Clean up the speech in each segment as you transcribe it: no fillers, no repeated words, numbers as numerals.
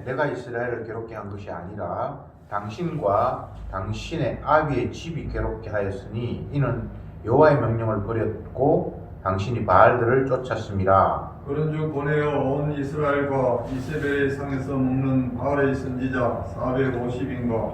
내가 이스라엘을 괴롭게 한 것이 아니라 당신과 당신의 아비의 집이 괴롭게 하였으니 이는 여호와의 명령을 버렸고 당신이 바알들을 쫓았습니다. 그런즉 보내어 온 이스라엘과 이세벨의 상에서 먹는 바알의 선지자 450인과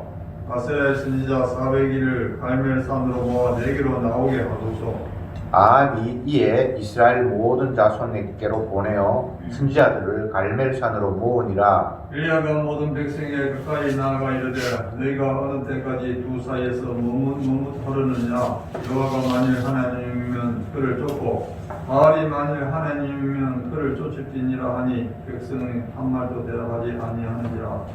아세라의 선지자 400인을 갈멜산으로 모아 내게로 나오게 하소서. 아합이 이에 이스라엘 모든 자손에게로 보내어 선지자들을 갈멜산으로 모으니라. 엘리야가 모든 백성에 가까이 나아가 이르되 너희가 어느 때까지 두 사이에서 머뭇머뭇하려느냐. 여호와가 만일 하나님이면 그를 쫓고 바알이 만일 하나님이면 그를 쫓을지니라 하니 백성이 한 말도 대답하지 아니하는지라.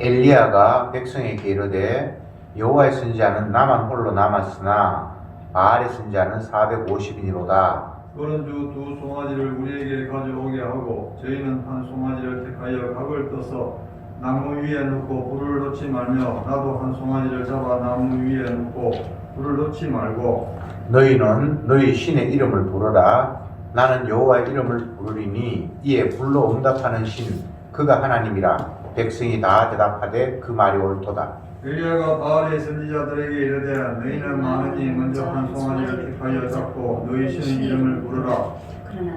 엘리야가 백성에게 이르되 여호와의 선지자는 나만 홀로 남았으나 바알의 선지자는 450인이로다. 그런즉 두 송아지를 우리에게 가져오게 하고 저희는 한 송아지를 택하여 각을 떠서 나무 위에 놓고 불을 놓지 말며 나도 한 송아지를 잡아 나무 위에 놓고 불을 놓지 말고 너희는 너희 신의 이름을 부르라. 나는 여호와의 이름을 부르리니 이에 불로 응답하는 신 그가 하나님이라. 백성이 다 대답하되 그 말이 옳도다. 엘리야가 바알의 선지자들에게 이르되 너희는 많으니 먼저 한 송아지를 택하여 잡고 너희 신의 이름을 부르라.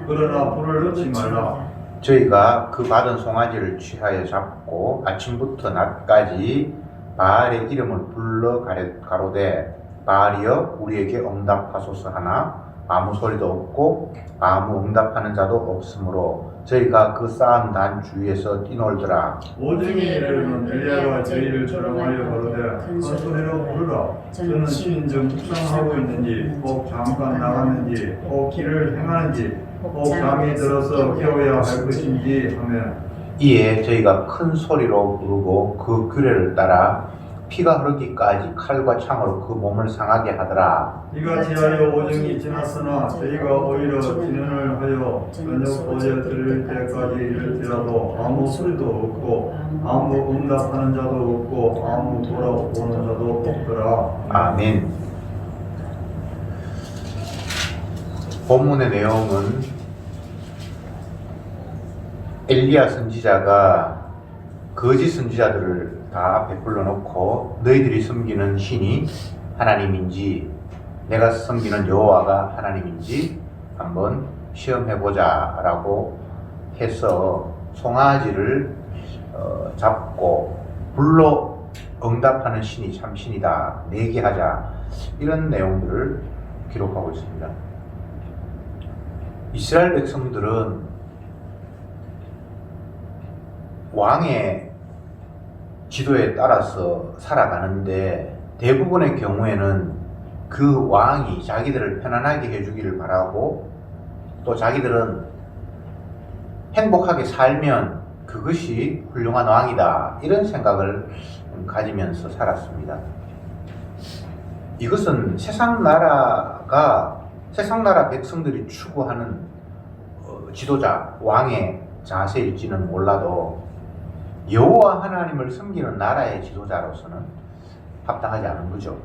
그러나 불을 놓지 말라. 저희가 그 받은 송아지를 취하여 잡고 아침부터 낮까지 바알의 이름을 불러 가로되 바알이여 우리에게 응답하소서 하나 아무 소리도 없고 아무 응답하는 자도 없으므로 저희가 그 쌓은 단 주위에서 뛰놀더라. 오정의 이르는 엘리야가 저희를 조롱하여 가로되 큰 소리로 부르라. 저는 신인정 묵상하고 있는지 혹 잠깐 나갔는지 혹 길을 행하는지 혹 잠이 들어서 깨워야 할 것인지 하며 이에 저희가 큰 소리로 부르고 그 규례를 따라 피가 흐르기까지 칼과 창으로 그 몸을 상하게 하더라. 이같이 하여 오정이 지났으나 저희가 오히려 진언을 하여 저녁 보여 들을 때까지 이를지라도 아무 소리도 없고 아무 응답하는 자도 없고 아무 돌아보는 자도 없더라. 아멘. 본문의 내용은 엘리야 선지자가 거짓 선지자들을 다 앞에 불러놓고 너희들이 섬기는 신이 하나님인지 내가 섬기는 여호와가 하나님인지 한번 시험해보자 라고 해서 송아지를 잡고 불로 응답하는 신이 참 신이다 내게 하자 이런 내용들을 기록하고 있습니다. 이스라엘 백성들은 왕의 지도에 따라서 살아가는데 대부분의 경우에는 그 왕이 자기들을 편안하게 해주기를 바라고 또 자기들은 행복하게 살면 그것이 훌륭한 왕이다 이런 생각을 가지면서 살았습니다. 이것은 세상 나라 백성들이 추구하는 지도자 왕의 자세일지는 몰라도 여호와 하나님을 섬기는 나라의 지도자로서는 합당하지 않은 거죠.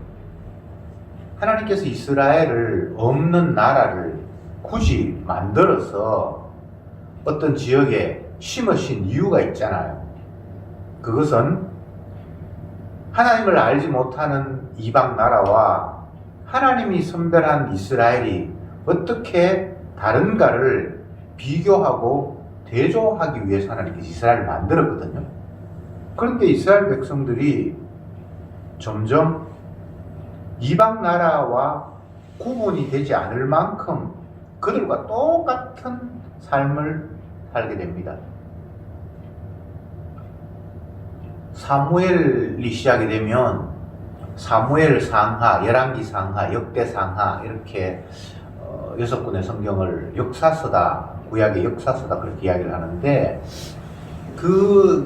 하나님께서 이스라엘을 없는 나라를 굳이 만들어서 어떤 지역에 심으신 이유가 있잖아요. 그것은 하나님을 알지 못하는 이방 나라와 하나님이 선별한 이스라엘이 어떻게 다른가를 비교하고 대조하기 위해서 하나님께서 이스라엘을 만들었거든요. 그런데 이스라엘 백성들이 점점 이방 나라와 구분이 되지 않을 만큼 그들과 똑같은 삶을 살게 됩니다. 사무엘이 시작이 되면 사무엘 상하, 열왕기 상하, 역대 상하 이렇게 6권의 성경을 역사서다, 구약의 역사서다 그렇게 이야기를 하는데 그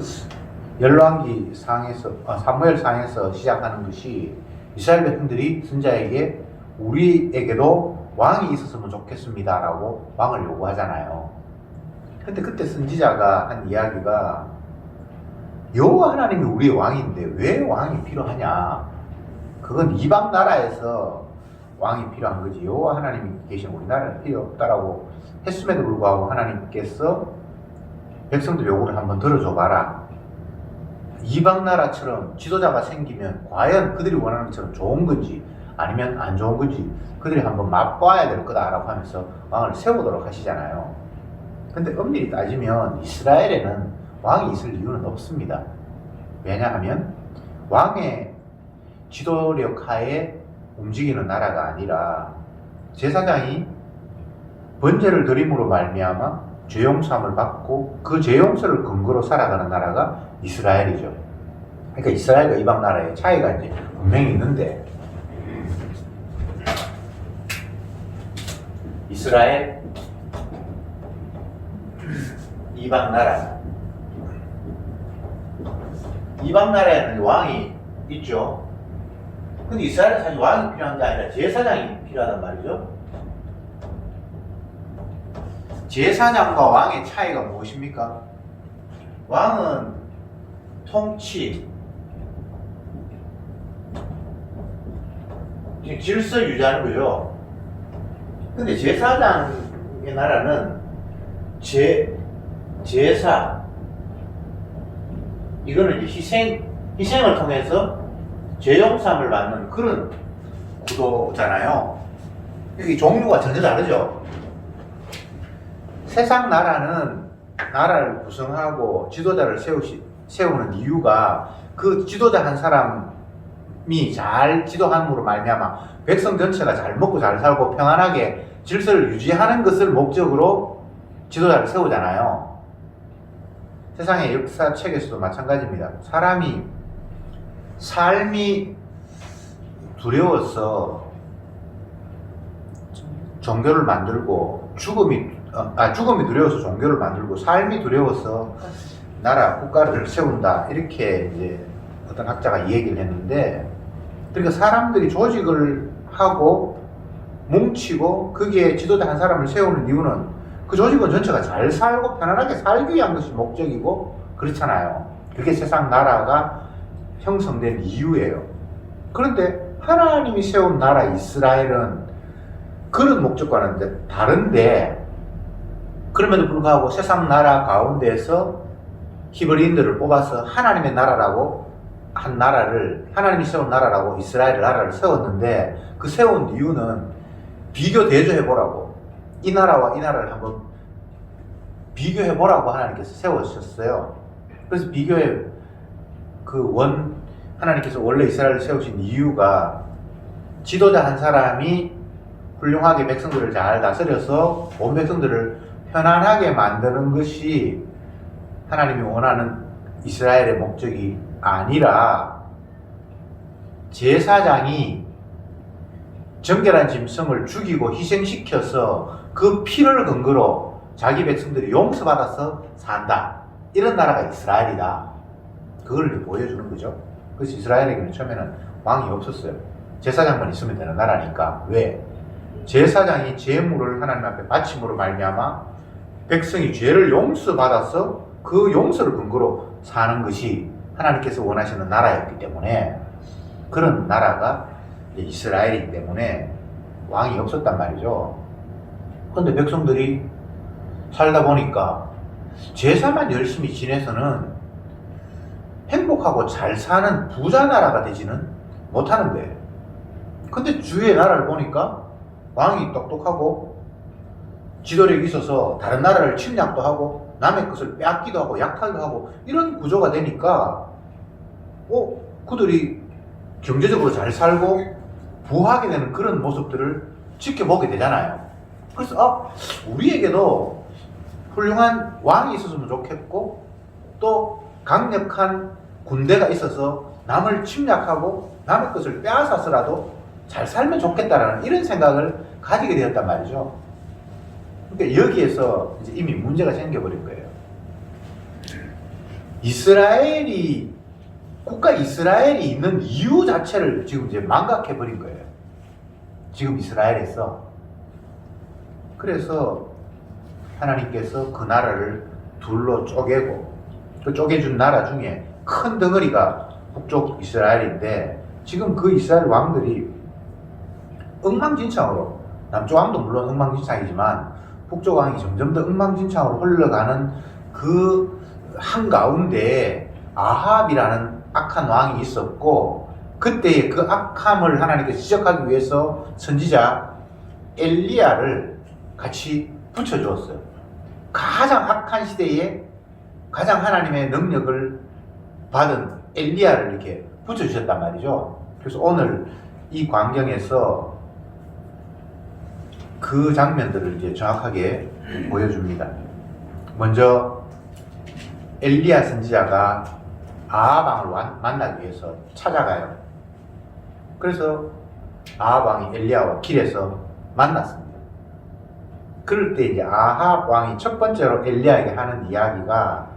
열왕기 상에서 사무엘 상에서 시작하는 것이 이스라엘 백성들이 선지자에게 우리에게도 왕이 있었으면 좋겠습니다 라고 왕을 요구하잖아요. 근데 그때 선지자가 한 이야기가 여호와 하나님이 우리의 왕인데 왜 왕이 필요하냐, 그건 이방 나라에서 왕이 필요한 거지 여호와 하나님이 계신 우리나라는 필요 없다라고 했음에도 불구하고 하나님께서 백성들 요구를 한번 들어줘 봐라, 이방 나라처럼 지도자가 생기면 과연 그들이 원하는 것처럼 좋은 건지 아니면 안 좋은 건지 그들이 한번 맛봐야 될 거다라고 하면서 왕을 세우도록 하시잖아요. 근데 엄밀히 따지면 이스라엘에는 왕이 있을 이유는 없습니다. 왜냐하면 왕의 지도력 하에 움직이는 나라가 아니라 제사장이 번제를 드림으로 말미암아 죄용서함을 받고 그 죄용서를 근거로 살아가는 나라가 이스라엘이죠. 그러니까 이스라엘과 이방 나라의 차이가 이제 분명히 있는데, 이스라엘, 이방 나라. 이방 나라에는 왕이 있죠. 근데 이스라엘은 사실 왕이 필요한 게 아니라 제사장이 필요하단 말이죠. 제사장과 왕의 차이가 무엇입니까? 왕은 통치, 질서 유지하는 거죠. 근데 제사장의 나라는 제사, 이거는 이제 희생을 통해서 죄용삼을 받는 그런 구도잖아요. 여기 종류가 전혀 다르죠. 세상 나라는 나라를 구성하고 지도자를 세우는 이유가 그 지도자 한 사람이 잘 지도함으로 말미암아 백성 전체가 잘 먹고 잘 살고 평안하게 질서를 유지하는 것을 목적으로 지도자를 세우잖아요. 세상의 역사책에서도 마찬가지입니다. 사람이 삶이 두려워서 종교를 만들고 죽음이 두려워서 종교를 만들고 삶이 두려워서 나라 국가를 세운다, 이렇게 이제 어떤 학자가 이 얘기를 했는데, 그러니까 사람들이 조직을 하고 뭉치고 거기에 지도자 한 사람을 세우는 이유는 그 조직원 전체가 잘 살고 편안하게 살기 위한 것이 목적이고 그렇잖아요. 그게 세상 나라가 형성된 이유예요. 그런데 하나님이 세운 나라 이스라엘은 그런 목적과는 이제 다른데, 그럼에도 불구하고 세상 나라 가운데서 히브리인들을 뽑아서 하나님의 나라라고 한 나라를, 하나님이 세운 나라라고 이스라엘 나라를 세웠는데, 그 세운 이유는 비교 대조해보라고, 이 나라와 이 나라를 한번 비교해보라고 하나님께서 세우셨어요. 그래서 비교해, 하나님께서 원래 이스라엘을 세우신 이유가 지도자 한 사람이 훌륭하게 백성들을 잘 다스려서 온 백성들을 편안하게 만드는 것이 하나님이 원하는 이스라엘의 목적이 아니라, 제사장이 정결한 짐승을 죽이고 희생시켜서 그 피를 근거로 자기 백성들이 용서받아서 산다, 이런 나라가 이스라엘이다. 그걸 보여주는 거죠. 그래서 이스라엘에게는 처음에는 왕이 없었어요. 제사장만 있으면 되는 나라니까. 왜? 제사장이 제물을 하나님 앞에 바침으로 말미암아 백성이 죄를 용서받아서 그 용서를 근거로 사는 것이 하나님께서 원하시는 나라였기 때문에, 그런 나라가 이스라엘이기 때문에 왕이 없었단 말이죠. 그런데 백성들이 살다 보니까 제사만 열심히 지내서는 행복하고 잘 사는 부자 나라가 되지는 못하는 거예요. 근데 주위의 나라를 보니까 왕이 똑똑하고 지도력이 있어서 다른 나라를 침략도 하고 남의 것을 빼앗기도 하고 약탈도 하고 이런 구조가 되니까 그들이 경제적으로 잘 살고 부하게 되는 그런 모습들을 지켜보게 되잖아요. 그래서 우리에게도 훌륭한 왕이 있었으면 좋겠고, 또 강력한 군대가 있어서 남을 침략하고 남의 것을 빼앗아서라도 잘 살면 좋겠다라는 이런 생각을 가지게 되었단 말이죠. 그러니까 여기에서 이제 이미 문제가 생겨버린 거예요. 국가 이스라엘이 있는 이유 자체를 지금 이제 망각해버린 거예요. 지금 이스라엘에서. 그래서 하나님께서 그 나라를 둘로 쪼개고, 그 쪼개준 나라 중에 큰 덩어리가 북쪽 이스라엘인데, 지금 그 이스라엘 왕들이 엉망진창으로, 남쪽 왕도 물론 엉망진창이지만 북쪽 왕이 점점 더 엉망진창으로 흘러가는 그 한가운데 아합이라는 악한 왕이 있었고 그때의 그 악함을 하나님께서 지적하기 위해서 선지자 엘리야를 같이 붙여주었어요. 가장 악한 시대에 가장 하나님의 능력을 받은 엘리야를 이렇게 붙여주셨단 말이죠. 그래서 오늘 이 광경에서 그 장면들을 이제 정확하게 보여줍니다. 먼저 엘리야 선지자가 아합 왕을 만나기 위해서 찾아가요. 그래서 아합 왕이 엘리야와 길에서 만났습니다. 그럴 때 이제 아합 왕이 첫 번째로 엘리야에게 하는 이야기가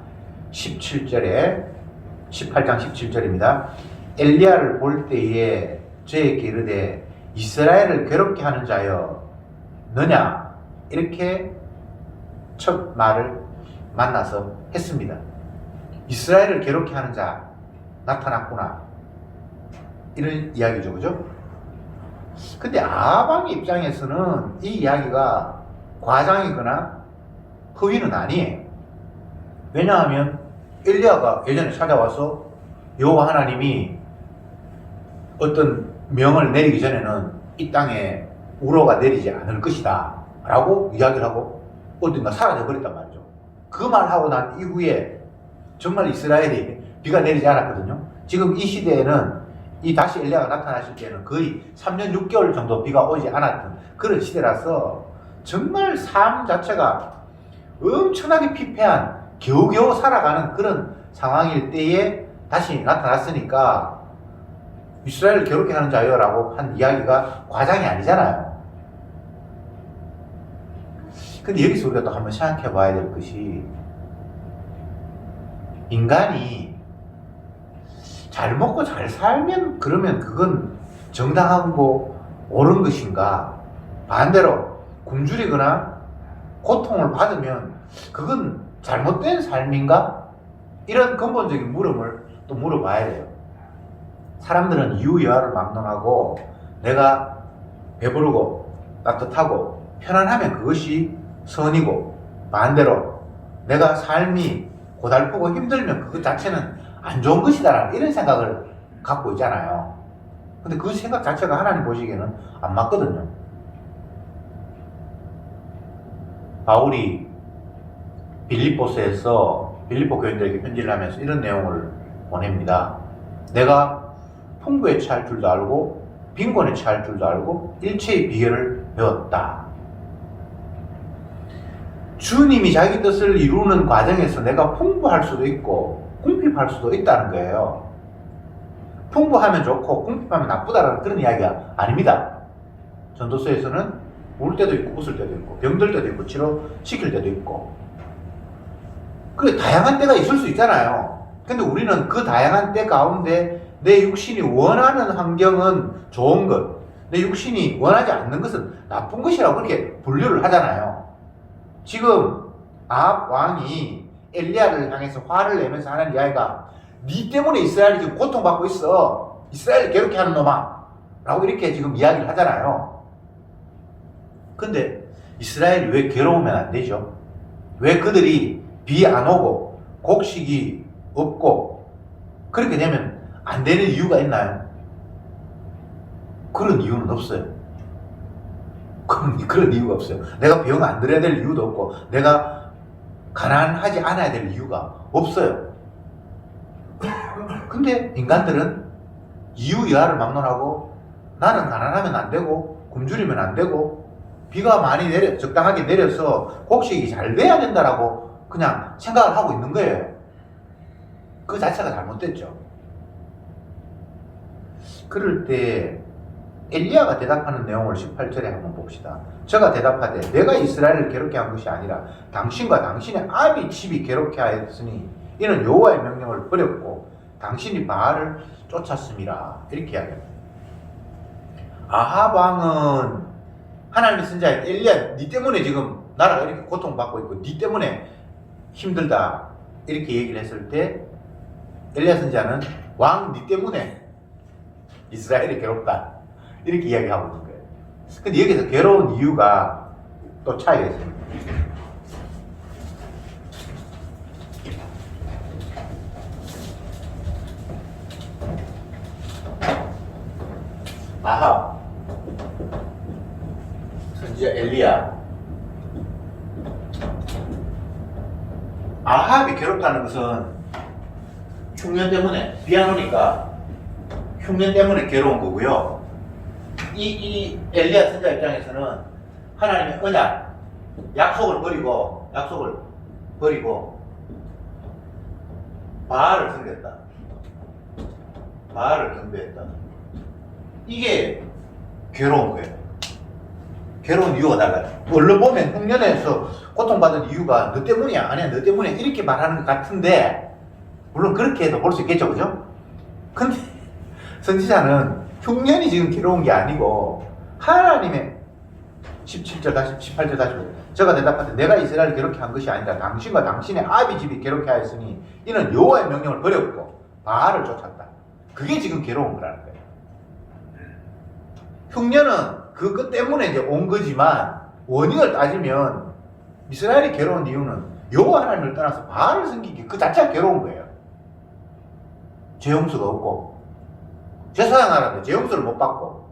17절에 18장 17절입니다. 엘리야를 볼 때에 저에게 이르되 이스라엘을 괴롭게 하는 자여 너냐? 이렇게 첫 말을 만나서 했습니다. 이스라엘을 괴롭게 하는 자 나타났구나. 이런 이야기죠. 그죠? 근데 아합 왕의 입장에서는 이 이야기가 과장이거나 허위는 아니에요. 왜냐하면 엘리야가 예전에 찾아와서 여호와 하나님이 어떤 명을 내리기 전에는 이 땅에 우로가 내리지 않을 것이다 라고 이야기를 하고 어딘가 사라져 버렸단 말이죠. 그 말하고 난 이후에 정말 이스라엘이 비가 내리지 않았거든요. 지금 이 시대에는 이 다시 엘리야가 나타나실 때는 거의 3년 6개월 정도 비가 오지 않았던 그런 시대라서 정말 삶 자체가 엄청나게 피폐한 겨우겨우 살아가는 그런 상황일 때에 다시 나타났으니까 이스라엘을 괴롭게 하는 자여라고 한 이야기가 과장이 아니잖아요. 근데 여기서 우리가 또 한번 생각해 봐야 될 것이 인간이 잘 먹고 잘 살면 그러면 그건 정당하고 옳은 것인가? 반대로 굶주리거나 고통을 받으면 그건 잘못된 삶인가? 이런 근본적인 물음을 또 물어봐야 돼요. 사람들은 이유여하를 막론하고 내가 배부르고 따뜻하고 편안하면 그것이 선이고 반대로 내가 삶이 고달프고 힘들면 그것 자체는 안 좋은 것이다라는 이런 생각을 갖고 있잖아요. 근데 그 생각 자체가 하나님 보시기에는 안 맞거든요. 바울이 빌립보서에서 빌립보 교인들에게 편지를 하면서 이런 내용을 보냅니다. 내가 풍부에 처할 줄도 알고 빈곤에 처할 줄도 알고 일체의 비결을 배웠다. 주님이 자기 뜻을 이루는 과정에서 내가 풍부할 수도 있고 궁핍할 수도 있다는 거예요. 풍부하면 좋고 궁핍하면 나쁘다라는 그런 이야기가 아닙니다. 전도서에서는 울 때도 있고 웃을 때도 있고 병들 때도 있고 치료시킬 때도 있고 그 다양한 때가 있을 수 있잖아요. 근데 우리는 그 다양한 때 가운데 내 육신이 원하는 환경은 좋은 것, 내 육신이 원하지 않는 것은 나쁜 것이라고 그렇게 분류를 하잖아요. 지금 아합 왕이 엘리야를 향해서 화를 내면서 하는 이야기가 네 때문에 이스라엘이 지금 고통받고 있어. 이스라엘을 괴롭게 하는 놈아. 라고 이렇게 지금 이야기를 하잖아요. 근데 이스라엘이 왜 괴로우면 안 되죠? 왜 그들이 비 안 오고 곡식이 없고 그렇게 되면 안 되는 이유가 있나요? 그런 이유는 없어요. 그런 이유가 없어요. 내가 병 안 들어야 될 이유도 없고 내가 가난하지 않아야 될 이유가 없어요. 근데 인간들은 이유여하를 막론하고 나는 가난하면 안 되고 굶주리면 안 되고 비가 많이 적당하게 내려서 곡식이 잘 돼야 된다라고 그냥 생각을 하고 있는 거예요. 그 자체가 잘못됐죠. 그럴 때 엘리야가 대답하는 내용을 18절에 한번 봅시다. 저가 대답하되 내가 이스라엘을 괴롭게 한 것이 아니라 당신과 당신의 아비 집이 괴롭게 하였으니 이는 여호와의 명령을 버렸고 당신이 바알을 쫓았음이라. 이렇게 이야기합니다. 아합 왕은 하나님의 선지자 엘리야 니 때문에 지금 나라가 이렇게 고통받고 있고 니 때문에 힘들다 이렇게 얘기를 했을 때 엘리야 선지자는 왕 니 때문에 이스라엘이 괴롭다 이렇게 이야기하고 있는 거예요. 근데 여기서 괴로운 이유가 또 차이가 있습니다. 선지자 엘리야. 아합이 괴롭다는 것은 흉년 때문에, 비 안 오니까 흉년 때문에 괴로운 거고요. 이 엘리야 선지자 입장에서는 하나님의 언약, 약속을 버리고 바알을 섬겼다. 바알을 경배했다. 이게 괴로운 거예요. 괴로운 이유가 달라요. 얼른 보면 흉년에서 고통받은 이유가 너 때문이야, 아니야, 너 때문에 이렇게 말하는 것 같은데, 물론 그렇게 해도 볼 수 있겠죠, 그죠? 근데 선지자는 흉년이 지금 괴로운 게 아니고 하나님의 17절 다시 18절 다시 저가 대답하되 내가 이스라엘을 괴롭게 한 것이 아니다. 당신과 당신의 아비 집이 괴롭게 하였으니 이는 여호와의 명령을 버렸고 바알을 쫓았다. 그게 지금 괴로운 거라는 거예요. 흉년은 그것 때문에 이제 온 거지만 원인을 따지면 이스라엘이 괴로운 이유는 여호와 하나님을 떠나서 바알을 섬기기 그 자체가 괴로운 거예요. 죄용수가 없고 제사장 하는데 죄용수를 못 받고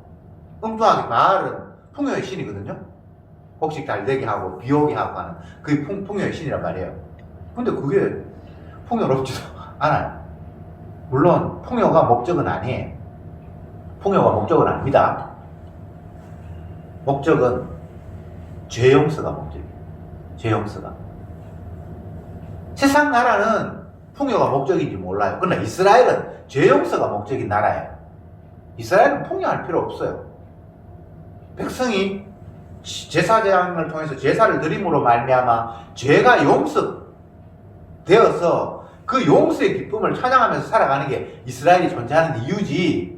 엉뚱하게 바알은 풍요의 신이거든요. 혹시 잘되게 하고 비오게 하고 하는 그게 풍요의 신이란 말이에요. 근데 그게 풍요롭지도 않아요. 물론 풍요가 목적은 아니에요. 풍요가 목적은 아닙니다. 목적은 죄용서가 목적이에요. 죄용서가. 세상 나라는 풍요가 목적인지 몰라요. 그러나 이스라엘은 죄용서가 목적인 나라예요. 이스라엘은 풍요할 필요 없어요. 백성이 제사장을 통해서 제사를 드림으로 말미암아 죄가 용서되어서 그 용서의 기쁨을 찬양하면서 살아가는 게 이스라엘이 존재하는 이유지.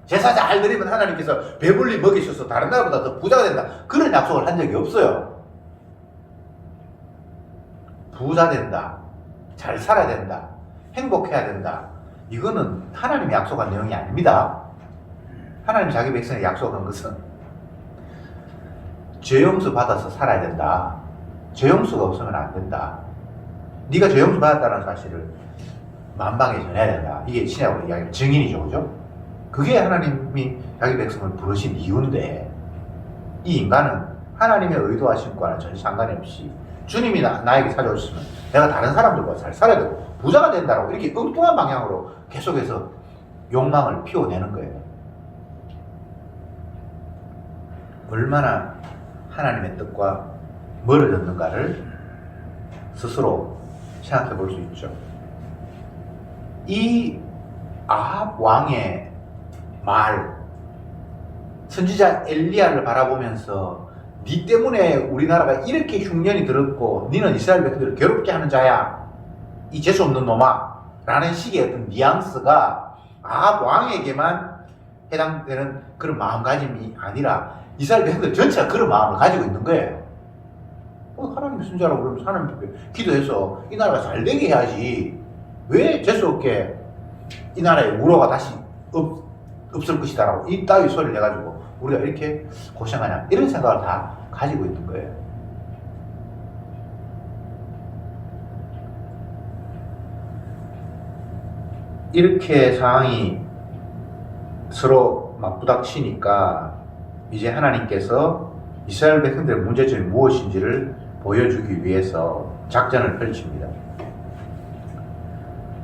제사 잘 드리면 하나님께서 배불리 먹이셔서 다른 나라보다 더 부자가 된다, 그런 약속을 한 적이 없어요. 부자 된다, 잘 살아야 된다, 행복해야 된다, 이거는 하나님이 약속한 내용이 아닙니다. 하나님 자기 백성에 약속한 것은 죄용서 받아서 살아야 된다. 죄용서가 없으면 안 된다. 네가 죄용서 받았다는 사실을 만방에 전해야 된다. 이게 신약으로 이야기하는 증인이죠, 그죠? 그게 하나님이 자기 백성을 부르신 이유인데, 이 인간은 하나님의 의도하심과는 전혀 상관이 없이 주님이 나에게 찾아오셨으면 내가 다른 사람들과 잘 살아야 되고 부자가 된다라고 이렇게 엉뚱한 방향으로 계속해서 욕망을 피워내는 거예요. 얼마나 하나님의 뜻과 멀어졌는가를 스스로 생각해 볼 수 있죠. 이 아합 왕의 말, 선지자 엘리야를 바라보면서 네 때문에 우리나라가 이렇게 흉년이 들었고 너는 이스라엘 백성들을 괴롭게 하는 자야, 이 재수없는 놈아 라는 식의 어떤 뉘앙스가 아합 왕에게만 해당되는 그런 마음가짐이 아니라 이스라엘 백성들 전체가 그런 마음을 가지고 있는 거예요. 하나님의 선지자라고 그러면서 하나님께 기도해서 이 나라가 잘 되게 해야지, 왜 재수없게 이 나라에 우로가 다시 없을 것이다라고 이따위 소리를 해가지고 우리가 이렇게 고생하냐, 이런 생각을 다 가지고 있는 거예요. 이렇게 상황이 서로 막 부닥치니까 이제 하나님께서 이스라엘 백성들의 문제점이 무엇인지를 보여주기 위해서 작전을 펼칩니다.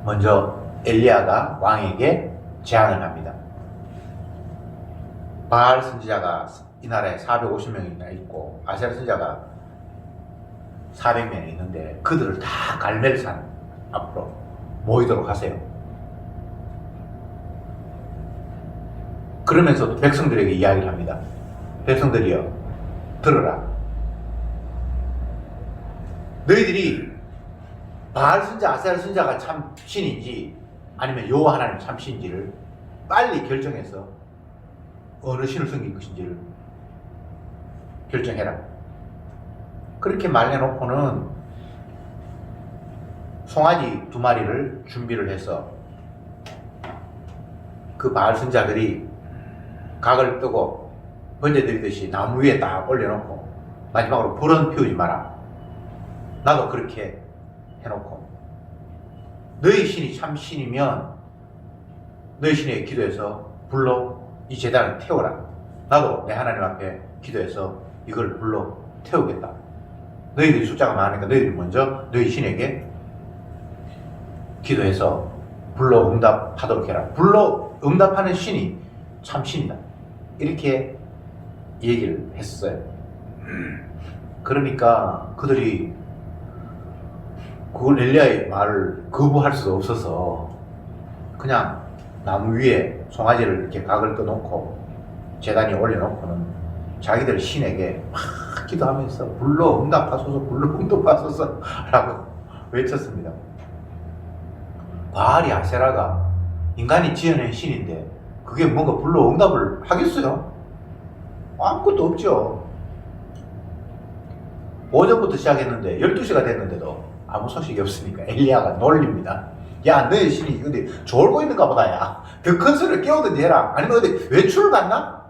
먼저 엘리야가 왕에게 제안을 합니다. 바알 선지자가 이 나라에 450명이나 있고 아세라 선지자가 400명이 있는데 그들을 다 갈멜산 앞으로 모이도록 하세요. 그러면서 백성들에게 이야기를 합니다. 백성들이여, 들어라. 너희들이 바알 선지자, 아세라 선지자가 참 신인지 아니면 여호와 하나님 참 신인지를 빨리 결정해서 어느 신을 섬길 것인지를 결정해라. 그렇게 말해놓고는 송아지 2마리를 준비를 해서 그 바알 선지자들이 각을 뜨고 번제드리듯이 나무 위에 딱 올려놓고 마지막으로 불은 피우지 마라. 나도 그렇게 해놓고 너희 신이 참 신이면 너희 신에게 기도해서 불로 이 제단을 태워라. 나도 내 하나님 앞에 기도해서 이걸 불러 태우겠다. 너희들이 숫자가 많으니까 너희들이 먼저 너희 신에게 기도해서 불러 응답하도록 해라. 불러 응답하는 신이 참 신이다. 이렇게 얘기를 했어요. 그러니까 그들이 그걸 엘리야의 말을 거부할 수가 없어서 그냥 나무 위에 송아지를 이렇게 각을 떠놓고 제단에 올려놓고는 자기들 신에게 막 기도하면서 불러 응답하소서 불러 응답하소서 라고 외쳤습니다. 바알이 아세라가 인간이 지어낸 신인데 그게 뭔가 불러 응답을 하겠어요? 아무것도 없죠. 오전부터 시작했는데 12시가 됐는데도 아무 소식이 없으니까 엘리야가 놀립니다. 야, 너희 신이 근데 졸고 있는가 보다. 야, 더 큰 소리를 깨우든지 해라. 아니면 어디 외출을 갔나?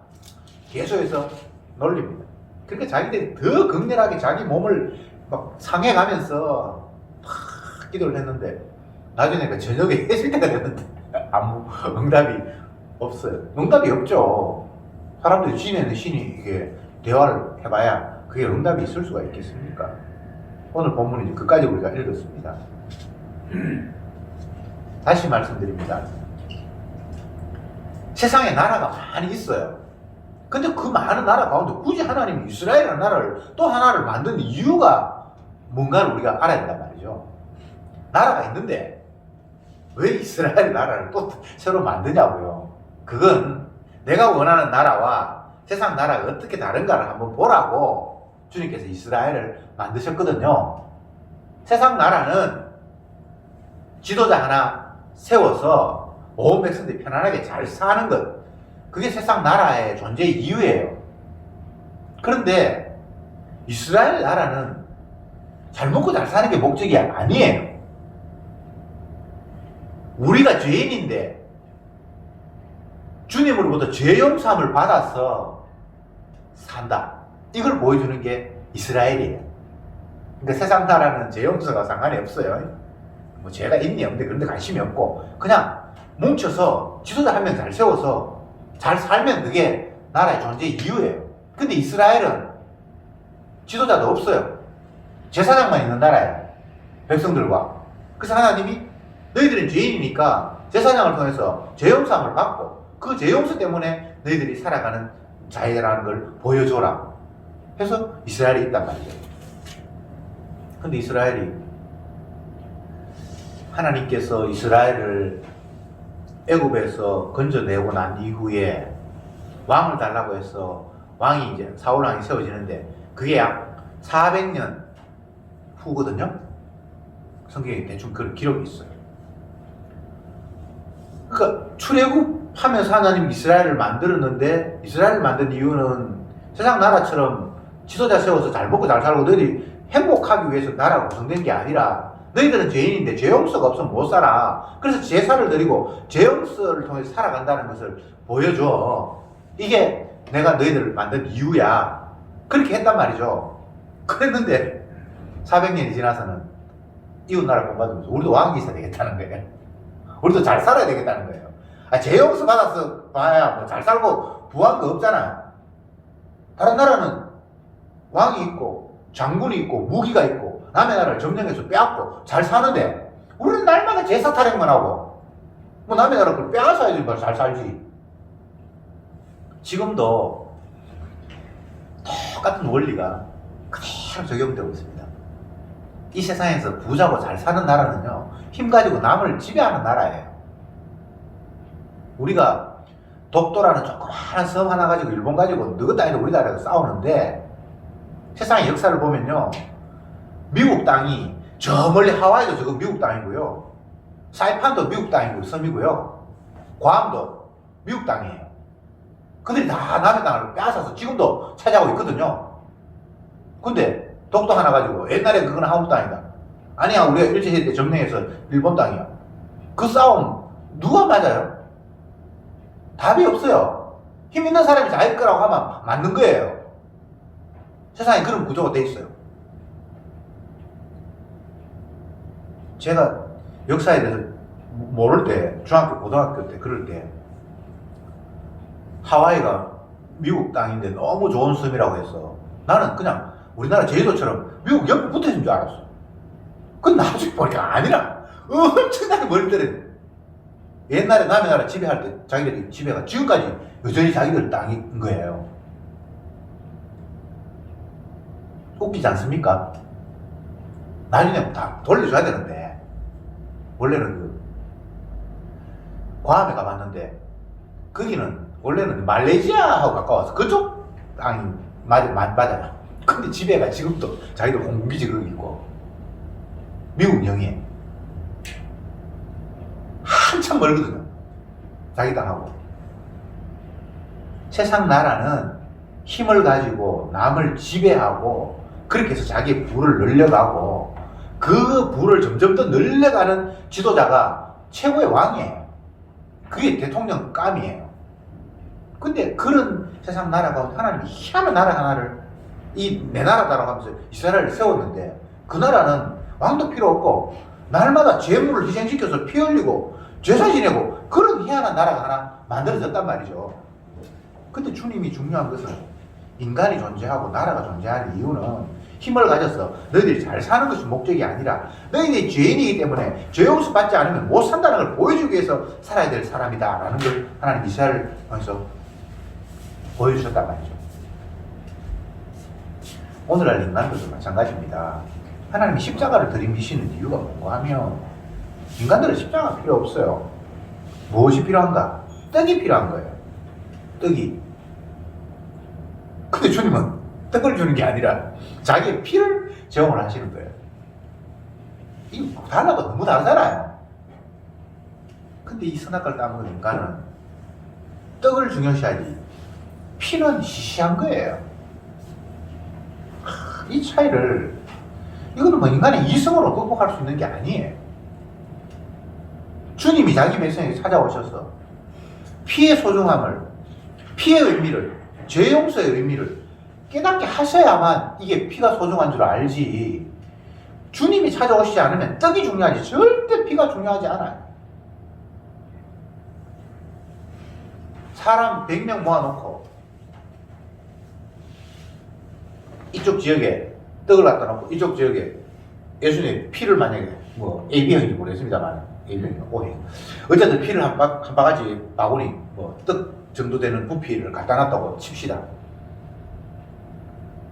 계속해서 놀립니다. 그러니까 자기들이 더 극렬하게 자기 몸을 막 상해가면서 막 기도를 했는데 나중에 그 저녁에 해질 때가 됐는데 아무 응답이 없어요. 응답이 없죠. 사람들이 지내는 신이 이게 대화를 해봐야 그게 응답이 있을 수가 있겠습니까? 오늘 본문은 이제 그까지 우리가 읽었습니다. 다시 말씀드립니다. 세상에 나라가 많이 있어요. 근데 그 많은 나라 가운데 굳이 하나님이 이스라엘이라는 나라를 또 하나를 만든 이유가 뭔가를 우리가 알아야 된단 말이죠. 나라가 있는데 왜 이스라엘 나라를 또 새로 만드냐고요. 그건 내가 원하는 나라와 세상 나라가 어떻게 다른가를 한번 보라고 주님께서 이스라엘을 만드셨거든요. 세상 나라는 지도자 하나 세워서 온 백성들이 편안하게 잘 사는 것, 그게 세상 나라의 존재의 이유예요. 그런데 이스라엘 나라는 잘 먹고 잘 사는 게 목적이 아니에요. 우리가 죄인인데 주님으로부터 죄 용서함을 받아서 산다. 이걸 보여주는 게 이스라엘이에요. 그러니까 세상 나라는 죄 용서가 상관이 없어요. 뭐 죄가 있니 없니 그런 데 관심이 없고 그냥 뭉쳐서 지도자 한 명 잘 세워서 잘 살면 그게 나라의 존재의 이유예요. 근데 이스라엘은 지도자도 없어요. 제사장만 있는 나라예요. 백성들과. 그래서 하나님이 너희들은 죄인이니까 제사장을 통해서 죄 용서함을 받고 그 죄 용서 때문에 너희들이 살아가는 자유라는 걸 보여줘라 해서 이스라엘이 있단 말이죠. 근데 이스라엘이 하나님께서 이스라엘을 애굽에서 건져내고 난 이후에 왕을 달라고 해서 왕이 이제 사울 왕이 세워지는데 그게 약 400년 후거든요. 성경에 대충 그런 기록이 있어요. 그러니까 출애굽하면서 하나님 이스라엘을 만들었는데 이스라엘을 만든 이유는 세상 나라처럼 지도자 세워서 잘 먹고 잘 살고 너희들이 행복하기 위해서 나라가 구성된 게 아니라 너희들은 죄인인데 죄 용서가 없으면 못 살아. 그래서 제사를 드리고 죄 용서를 통해서 살아간다는 것을 보여줘. 이게 내가 너희들을 만든 이유야. 그렇게 했단 말이죠. 그랬는데 400년이 지나서는 이웃나라 본받으면서 우리도 왕이 있어야 되겠다는 거예요. 우리도 잘 살아야 되겠다는 거예요. 죄 용서 받아서 봐야 뭐 잘 살고 부한 거 없잖아. 다른 나라는 왕이 있고 장군이 있고 무기가 있고 남의 나라를 점령해서 빼앗고 잘 사는데 우리는 날마다 제사 타령만 하고 뭐 남의 나라 걸 빼앗아야지 뭐 잘 살지. 지금도 똑같은 원리가 그대로 적용되고 있습니다. 이 세상에서 부자고 잘 사는 나라는요 힘 가지고 남을 지배하는 나라예요. 우리가 독도라는 조그마한 섬 하나 가지고 일본 가지고 너희 땅이고 우리 나라에서 싸우는데 세상의 역사를 보면요 미국 땅이 저 멀리 하와이도 저거 미국 땅이고요 사이판도 미국 땅이고 섬이고요 괌도 미국 땅이에요. 그들이 다 남의 땅을 빼앗아서 지금도 차지하고 있거든요. 근데 독도 하나 가지고 옛날에 그건 한국 땅이다. 아니야 우리가 일제시대 때 점령해서 일본 땅이야. 그 싸움 누가 맞아요? 답이 없어요. 힘 있는 사람이 자기 거라고 하면 맞는 거예요. 세상에 그런 구조가 돼 있어요. 제가 역사에 대해서 모를 때 중학교 고등학교 때 그럴 때 하와이가 미국 땅인데 너무 좋은 섬이라고 해서 나는 그냥 우리나라 제주도처럼 미국 옆에 붙어 있는 줄 알았어. 근데 나중에 보니까 아니라 엄청나게 멀리 떨어져. 옛날에 남의 나라 지배할 때 자기들이 지배가 지금까지 여전히 자기들 땅인 거예요. 웃기지 않습니까? 나중에 다 돌려줘야 되는데 원래는 그 괌에 가봤는데 거기는 원래는 말레이시아하고 가까워서 그쪽 땅이 맞아요. 근데 지배가 지금도 자기들 공군기지 거기 있고 미국 영해 한참 멀거든요. 자기 땅하고. 세상 나라는 힘을 가지고 남을 지배하고 그렇게 해서 자기의 부를 늘려가고 그 부를 점점 더 늘려가는 지도자가 최고의 왕이에요. 그게 대통령감이에요. 근데 그런 세상 나라 가운데 하나님이 희한한 나라 하나를 이 내 나라다라고 하면서 이스라엘을 세웠는데 그 나라는 왕도 필요 없고 날마다 재물을 희생시켜서 피 흘리고 제사 지내고 그런 희한한 나라가 하나 만들어졌단 말이죠. 근데 주님이 중요한 것은 인간이 존재하고 나라가 존재하는 이유는 힘을 가져서 너희들이 잘 사는 것이 목적이 아니라 너희들이 죄인이기 때문에 죄 용서 받지 않으면 못 산다는 걸 보여주기 위해서 살아야 될 사람이다 라는 걸 하나님 이스라엘을 통해서 보여주셨단 말이죠. 오늘날 인간들도 마찬가지입니다. 하나님이 십자가를 들이미시는 이유가 뭔가 하면 인간들은 십자가가 필요 없어요. 무엇이 필요한가? 떡이 필요한 거예요. 떡이. 근데 주님은 떡을 주는 게 아니라 자기의 피를 제공을 하시는 거예요. 이거 달라도 너무 다르잖아요. 근데 이 선악과를 따먹은 인간은 떡을 중요시하지 피는 시시한 거예요. 이 차이를 이거는 뭐 인간의 이성으로 극복할 수 있는 게 아니에요. 주님이 자기 백성에게 찾아오셔서 피의 소중함을, 피의 의미를, 죄 용서의 의미를 깨닫게 하셔야만 이게 피가 소중한 줄 알지. 주님이 찾아오시지 않으면 떡이 중요하지 절대 피가 중요하지 않아요. 사람 100명 모아놓고 이쪽 지역에 떡을 갖다 놓고 이쪽 지역에 예수님의 피를 만약에 뭐 AB형인지 모르겠습니다만 A형이나 O형 어쨌든 피를 한 바가지 바구니 뭐 떡 정도 되는 부피를 갖다 놨다고 칩시다.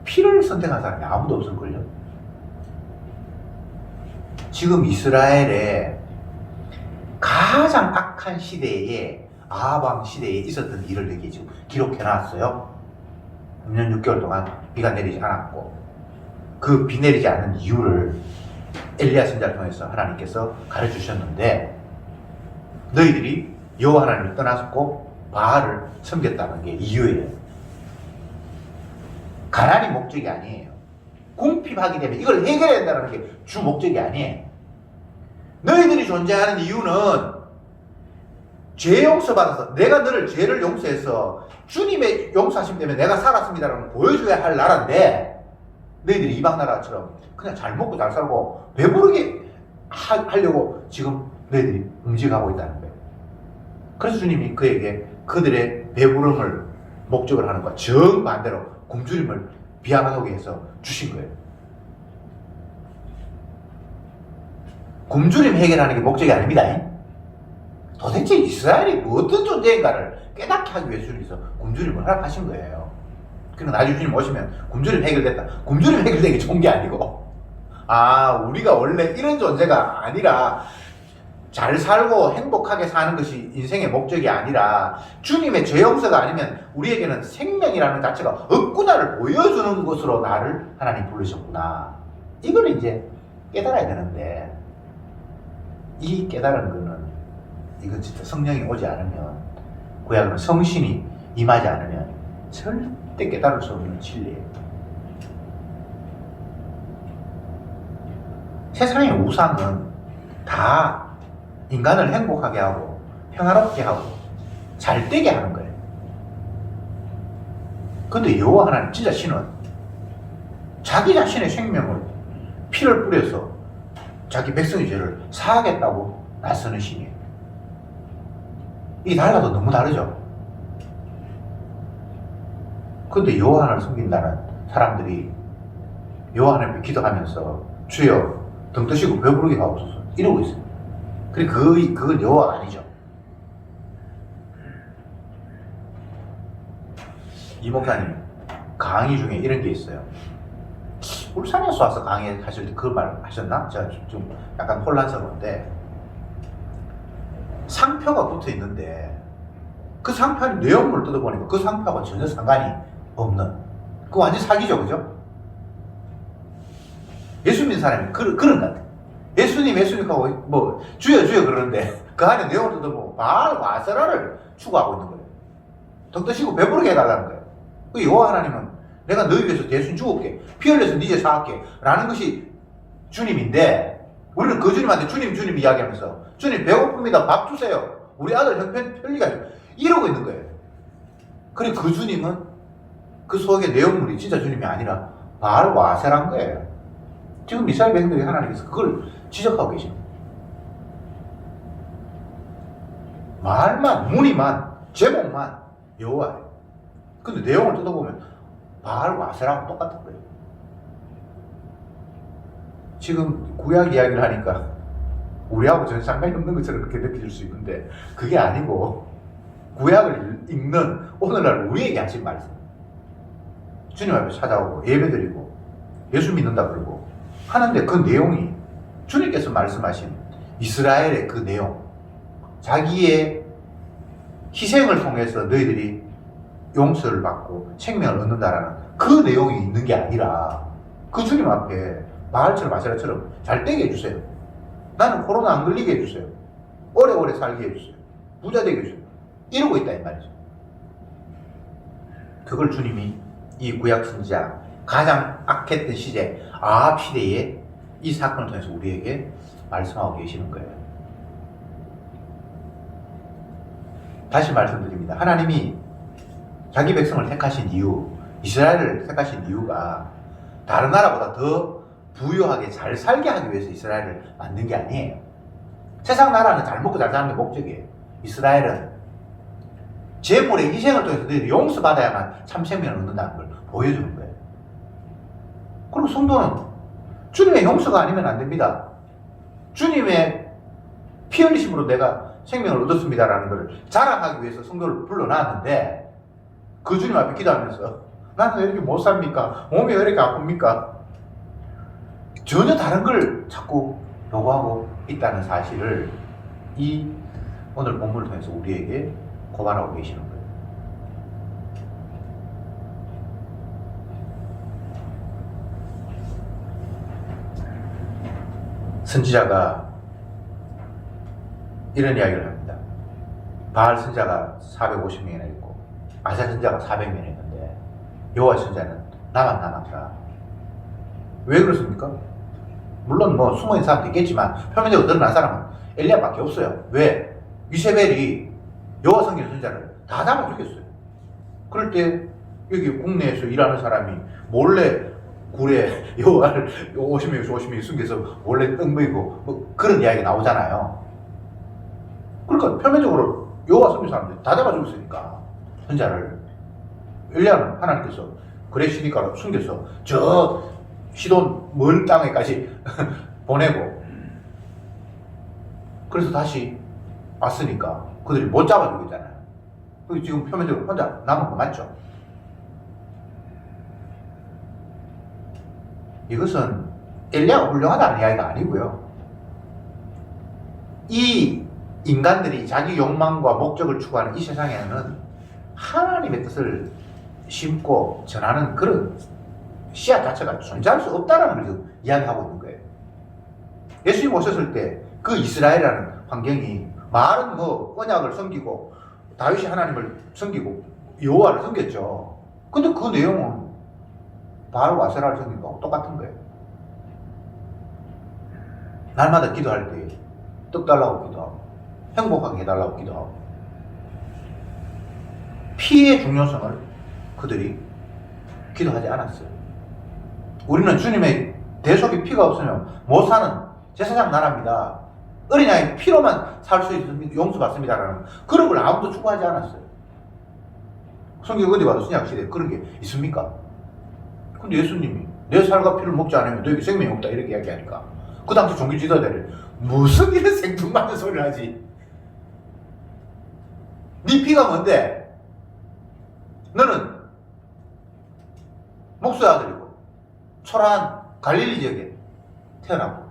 피를 선택한 사람이 아무도 없을걸요. 지금 이스라엘의 가장 악한 시대에 아합 시대에 있었던 일을 여기 지금 기록해놨어요. 3년 6개월 동안 비가 내리지 않았고 그 비 내리지 않는 이유를 엘리야 선지자를 통해서 하나님께서 가르쳐주셨는데 너희들이 여호와 하나님을 떠났고 바알을 섬겼다는 게 이유예요. 가난이 목적이 아니에요. 궁핍하기 때문에 이걸 해결해야 된다는 게 주 목적이 아니에요. 너희들이 존재하는 이유는 죄 용서받아서 내가 너를 죄를 용서해서 주님의 용서하심 때문에 내가 살았습니다라는 걸 보여줘야 할 나라인데 너희들이 이방 나라처럼 그냥 잘 먹고 잘 살고 배부르게 하려고 지금 너희들이 움직여가고 있다는 거예요. 그래서 주님이 그에게 그들의 배부름을 목적으로 하는 것과 정반대로 굶주림을 비하하게 해서 주신 거예요. 굶주림 해결하는 게 목적이 아닙니다. 도대체 이스라엘이 어떤 존재인가를 깨닫게 하기 위해서 주님께서 굶주림을 허락하신 거예요. 그리고 나중에 주님 오시면 굶주림 해결됐다. 굶주림 해결된 게 좋은 게 아니고 우리가 원래 이런 존재가 아니라 잘 살고 행복하게 사는 것이 인생의 목적이 아니라 주님의 죄 용서가 아니면 우리에게는 생명이라는 가치가 없구나를 보여주는 것으로 나를 하나님 부르셨구나. 이걸 이제 깨달아야 되는데 이 깨달은 거는 이건 진짜 성령이 오지 않으면 구약은 성신이 임하지 않으면 절대 깨달을 수 없는 진리예요. 세상의 우상은 다 인간을 행복하게 하고 평화롭게 하고 잘되게 하는 거예요. 근데 여호와 하나님 진짜 신은 자기 자신의 생명을 피를 뿌려서 자기 백성의 죄를 사하겠다고 나서는 신이에요. 이게 달라도 너무 다르죠. 근데 여호와 하나님을 섬긴다는 사람들이 여호와 하나님 앞에 기도하면서 주여 등 뜨시고 배부르게 하옵소서 이러고 있어요. 그리고 그건 여호와가 아니죠. 이 목사님 강의 중에 이런 게 있어요. 울산에서 와서 강의 하실 때 그 말 하셨나? 제가 좀 약간 혼란스러운데 상표가 붙어 있는데 그 상표 안에 내용물을 뜯어보니까 그 상표하고 전혀 상관이 없는 그 완전 사기죠, 그죠? 예수 믿는 사람이 그런 것 같아. 예수님하고 뭐 주여 그러는데 그 안에 내용을 뜯어보면 바알과 아세라를 추구하고 있는 거예요. 더 드시고 배부르게 해달라는 거예요. 그 여호와 하나님은 내가 너희 위해서 대신 죽을게, 피 흘려서 네 죄 사할게 라는 것이 주님인데 우리는 그 주님한테 주님 이야기하면서 주님 배고픕니다, 밥 주세요, 우리 아들 형편 편리가 이러고 있는 거예요. 그리고 그 주님은 그 속의 내용물이 진짜 주님이 아니라 바알과 아세라인 거예요. 지금 이스라엘 백성들이 하나님께서 그걸 지적하고 계십니다. 말만, 무늬만, 제목만 여호와예요. 근데 내용을 뜯어보면 바알과 아세라하고 똑같은 거예요. 지금 구약 이야기를 하니까 우리하고 전혀 상관이 없는 것처럼 그렇게 느껴질 수 있는데 그게 아니고 구약을 읽는 오늘날 우리에게 하신 말씀. 주님 앞에 찾아오고 예배드리고 예수 믿는다 그러고 하는데 그 내용이 주님께서 말씀하신 이스라엘의 그 내용, 자기의 희생을 통해서 너희들이 용서를 받고 생명을 얻는다라는 그 내용이 있는 게 아니라 그 주님 앞에 바알처럼 아세라처럼 잘 되게 해주세요, 나는 코로나 안 걸리게 해주세요, 오래오래 살게 해주세요, 부자 되게 해주세요 이러고 있다 이 말이죠. 그걸 주님이 이 구약 선지자 가장 악했던 시대 아합 시대에 이 사건을 통해서 우리에게 말씀하고 계시는 거예요. 다시 말씀드립니다. 하나님이 자기 백성을 택하신 이유, 이스라엘을 택하신 이유가 다른 나라보다 더 부유하게 잘 살게 하기 위해서 이스라엘을 만든 게 아니에요. 세상 나라는 잘 먹고 잘 사는 게 목적이에요. 이스라엘은 제물의 희생을 통해서 너희들이 용서받아야만 참 생명을 얻는다는 걸 보여주는 거예요. 그리고 성도는 주님의 용서가 아니면 안 됩니다. 주님의 피 흘리심으로 내가 생명을 얻었습니다라는 걸 자랑하기 위해서 성도를 불러놨는데 그 주님 앞에 기도하면서 나는 왜 이렇게 못 삽니까? 몸이 왜 이렇게 아픕니까? 전혀 다른 걸 자꾸 요구하고 있다는 사실을 이 오늘 본문을 통해서 우리에게 고발하고 계시는 거예요. 선지자가 이런 이야기를 합니다. 바알 선지자가 450명이나 있고 아세 선지자가 400명이나 있는데 여호와 선지자는 나만 남았다. 왜 그렇습니까? 물론 뭐 숨어있는 사람도 있겠지만 표면적으로 드러난 사람은 엘리야밖에 없어요. 왜? 이세벨이 여호와 성경 선지자를 다 잡아 죽였어요. 그럴 때 여기 국내에서 일하는 사람이 몰래 굴에 여호와를 50명에서 50명이 숨겨서 몰래 뜬거이고 뭐 그런 이야기가 나오잖아요. 그러니까 표면적으로 여호와 섬긴 사람들 다 잡아 죽였으니까 선지자를 엘리야는 하나님께서 그레시니까 숨겨서 저 시돈 먼 땅에까지 보내고 그래서 다시 왔으니까 그들이 못 잡아주고 있잖아요. 그리고 지금 표면적으로 혼자 남은 거 맞죠? 이것은 엘리야가 훌륭하다는 이야기가 아니고요. 이 인간들이 자기 욕망과 목적을 추구하는 이 세상에는 하나님의 뜻을 심고 전하는 그런 씨앗 자체가 존재할 수 없다는 걸 이야기하고 있는 거예요. 예수님 오셨을 때 그 이스라엘이라는 환경이 말은 뭐 언약을 섬기고 다윗이 하나님을 섬기고 여호와를 섬겼죠. 근데 그 내용은 바알과 아세라를 섬긴 거하고 똑같은 거예요. 날마다 기도할 때 떡 달라고 기도하고 행복하게 해달라고 기도하고 피의 중요성을 그들이 기도하지 않았어요. 우리는 주님의 대속의 피가 없으면 못 사는 제사장 나라입니다. 어린아이 피로만 살 수 있으면 용서받습니다라는 그런 걸 아무도 추구하지 않았어요. 성경 어디 봐도 신약시대에 그런 게 있습니까? 근데 예수님이 내 살과 피를 먹지 않으면 너에게 생명이 없다 이렇게 이야기하니까 그 당시 종교 지도자들이 무슨 이런 생뚱맞은 소리를 하지? 네 피가 뭔데? 너는 목수의 아들이고 초라한 갈릴리 지역에 태어나고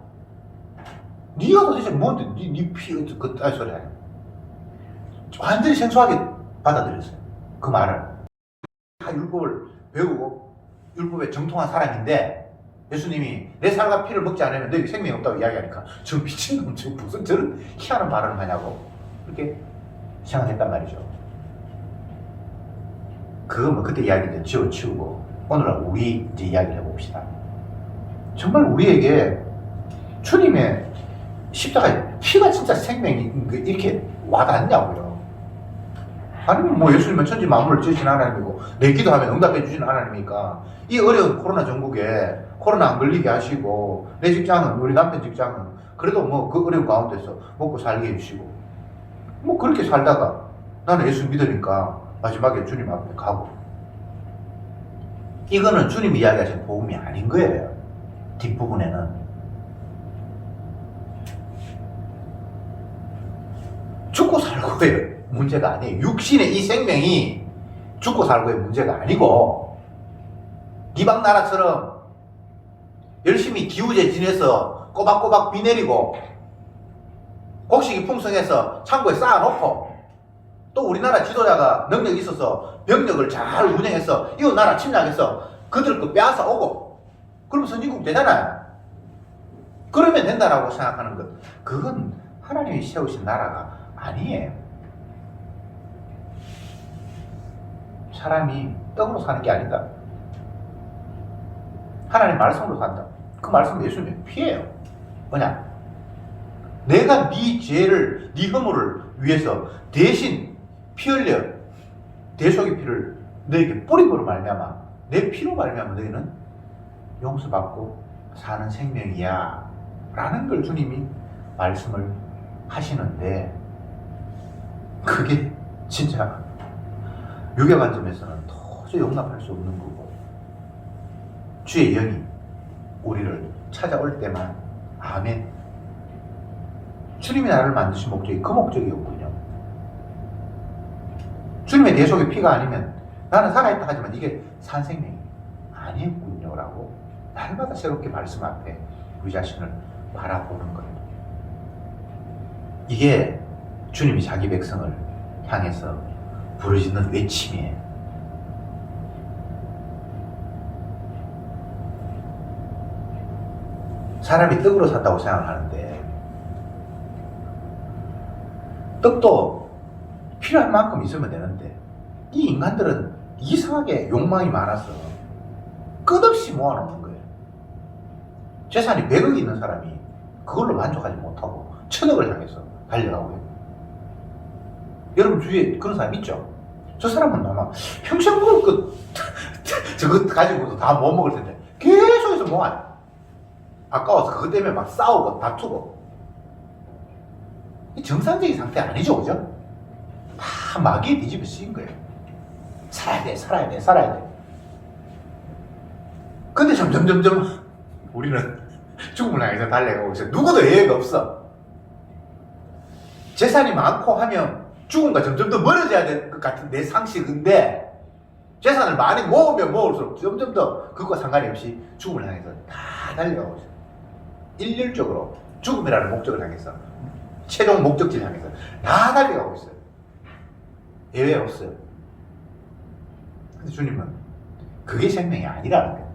네가 도대체 뭔데? 네 피 그 소리 하냐? 완전히 생소하게 받아들였어요. 그 말을. 다 율법을 배우고 율법에 정통한 사람인데 예수님이 내 살과 피를 먹지 않으면 너에게 생명이 없다고 이야기하니까 저 미친놈 저 무슨 저런 희한한 발언을 하냐고 그렇게 생각했단 말이죠. 그거 뭐 그때 이야기를 지워치우고 오늘은 우리 이제 이야기를 해봅시다. 정말 우리에게 주님의 십자가 피가 진짜 생명이 이렇게 와닿냐고요. 아니면 뭐 예수님은 천지 만물을 지으신 하나님이고 내 기도하면 응답해 주시는 하나님이니까 이 어려운 코로나 전국에 코로나 안 걸리게 하시고 내 직장은 우리 남편 직장은 그래도 뭐 그 어려운 가운데서 먹고 살게 해주시고 뭐 그렇게 살다가 나는 예수 믿으니까 마지막에 주님 앞에 가고 이거는 주님이 이야기하신 복음이 아닌 거예요. 뒷부분에는 죽고 살고의 문제가 아니에요. 육신의 이 생명이 죽고 살고의 문제가 아니고 이방 나라처럼 열심히 기우제 지내서 꼬박꼬박 비 내리고 곡식이 풍성해서 창고에 쌓아놓고 또 우리나라 지도자가 능력이 있어서 병력을 잘 운영해서 이웃 나라 침략해서 그들 거 빼앗아 오고 그러면 선진국 되잖아요. 그러면 된다라고 생각하는 것 그건 하나님이 세우신 나라가 아니에요. 사람이 떡으로 사는 게 아니다. 하나님 말씀으로 산다. 그 말씀은 예수님의 피예요. 뭐냐? 내가 네 죄를 네 허물을 위해서 대신 피 흘려 대속의 피를 너에게 뿌림으로 말미암아 내 피로 말미암아 너희는 용서받고 사는 생명이야 라는 걸 주님이 말씀을 하시는데 그게 진짜 육의 관점에서는 도저히 용납할 수 없는 거고 주의 영이 우리를 찾아올 때만 아멘. 주님이 나를 만드신 목적이 그 목적이었군요. 주님의 대속의 피가 아니면 나는 살아있다 하지만 이게 산 생명이 아니었군요 라고 날마다 새롭게 말씀 앞에 우리 자신을 바라보는 거예요. 이게 주님이 자기 백성을 향해서 부르짖는 외침이에요. 사람이 떡으로 산다고 생각하는데 떡도 필요한 만큼 있으면 되는데 이 인간들은 이상하게 욕망이 많아서 끝없이 모아놓는 거예요. 재산이 100억이 있는 사람이 그걸로 만족하지 못하고 1000억을 향해서 달려가고요. 여러분 주위에 그런 사람 있죠? 저 사람은 아마 평생 먹을 것 저거 가지고도 다 못 먹을 텐데 계속해서 모아요. 아까워서 그것 때문에 막 싸우고 다투고 정상적인 상태 아니죠, 그죠? 다 마귀에 뒤집어 쓰인 거예요. 살아야 돼, 살아야 돼, 살아야 돼. 근데 점점 우리는 죽음을 향해서 달려가고 있어요. 누구도 예외가 없어. 재산이 많고 하면 죽음과 점점 더 멀어져야 될 것 같은 내 상식인데 재산을 많이 모으면 모을수록 점점 더 그것과 상관이 없이 죽음을 향해서 다 달려가고 있어요. 일률적으로 죽음이라는 목적을 향해서 최종 목적지를 향해서 다 달려가고 있어요. 예외 없어요. 근데 주님은 그게 생명이 아니라는 거예요.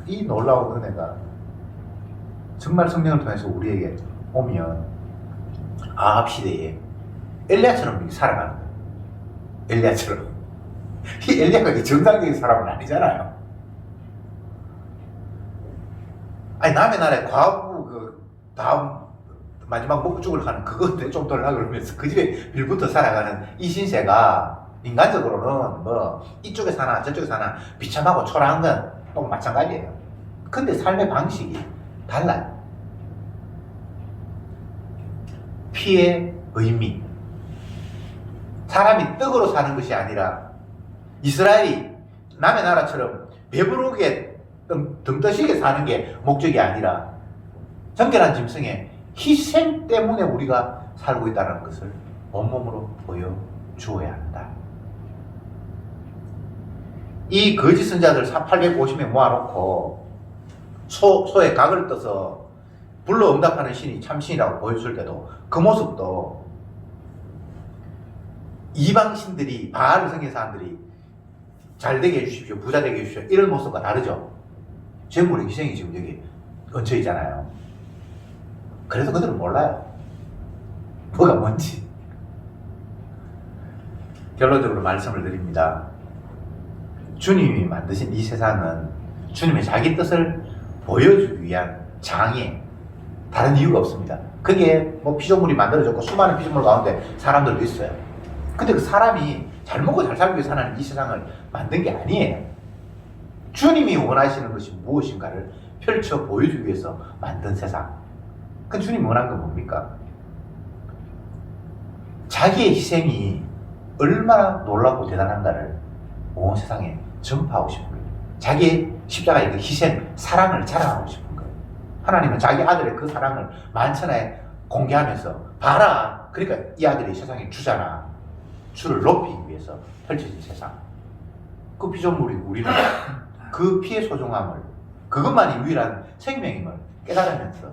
이 놀라운 은혜가 정말 성령을 통해서 우리에게 오면 아합 시대에 엘리야처럼 살아가는 거예요. 엘리야처럼. 이 엘리야가 정상적인 사람은 아니잖아요. 아니 남의 나라에 과부 그 다음 마지막 목축을 하는 그건데 좀 덜 하고 그러면서 그 집에 빌부터 살아가는 이 신세가 인간적으로는 뭐 이쪽에 사나 저쪽에 사나 비참하고 초라한 건 또 마찬가지예요. 근데 삶의 방식이 달라요. 피의 의미. 사람이 떡으로 사는 것이 아니라 이스라엘이 남의 나라처럼 배부르게 등 떠시게 사는 게 목적이 아니라 정결한 짐승의 희생 때문에 우리가 살고 있다는 것을 온몸으로 보여주어야 한다. 이 거짓 선자들 850명 모아놓고 소의 각을 떠서 불러 응답하는 신이 참신이라고 보여줄 때도 그 모습도 이방신들이 바알을 섬긴 사람들이 잘 되게 해주십시오, 부자 되게 해주십시오 이런 모습과 다르죠. 재물의 희생이 지금 여기 얹혀 있잖아요. 그래서 그들은 몰라요. 뭐가 뭔지. 결론적으로 말씀을 드립니다. 주님이 만드신 이 세상은 주님의 자기 뜻을 보여주기 위한 장애, 다른 이유가 없습니다. 그게 뭐 피조물이 만들어졌고 수많은 피조물 가운데 사람들도 있어요. 근데 그 사람이 잘 먹고 잘 살기 위해서 사는 이 세상을 만든 게 아니에요. 주님이 원하시는 것이 무엇인가를 펼쳐 보여주기 위해서 만든 세상. 그 주님이 원한 건 뭡니까? 자기의 희생이 얼마나 놀랍고 대단한가를 온 세상에 전파하고 싶은 거예요. 자기의 십자가의 그 희생, 사랑을 자랑하고 싶은 거예요. 하나님은 자기 아들의 그 사랑을 만천하에 공개하면서 봐라. 그러니까 이 아들이 세상에 주잖아. 주를 높이기 위해서 펼쳐진 세상. 그 피조물이 우리는 그 피의 소중함을, 그것만이 유일한 생명임을 깨달으면서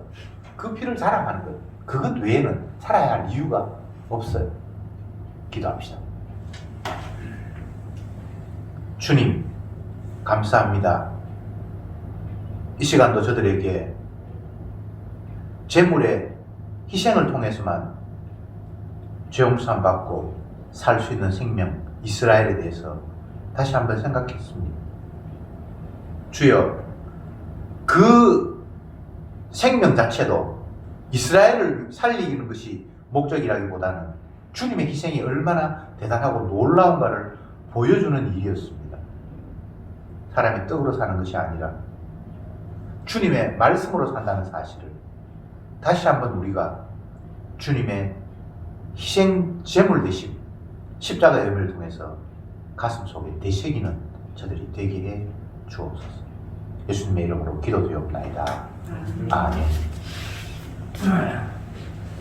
그 피를 자랑하는 것, 그것 외에는 살아야 할 이유가 없어요. 기도합시다. 주님, 감사합니다. 이 시간도 저들에게 제물의 희생을 통해서만 죄용서함 받고 살 수 있는 생명 이스라엘에 대해서 다시 한번 생각했습니다. 주여, 그 생명 자체도 이스라엘을 살리는 것이 목적이라기보다는 주님의 희생이 얼마나 대단하고 놀라운가를 보여주는 일이었습니다. 사람의 떡으로 사는 것이 아니라 주님의 말씀으로 산다는 사실을 다시 한번 우리가 주님의 희생 제물 대신 십자가의 의미를 통해서 가슴 속에 되새기는 저들이 되게 해 주옵소서. 예수님의 이름으로 기도드리옵나이다. 아멘.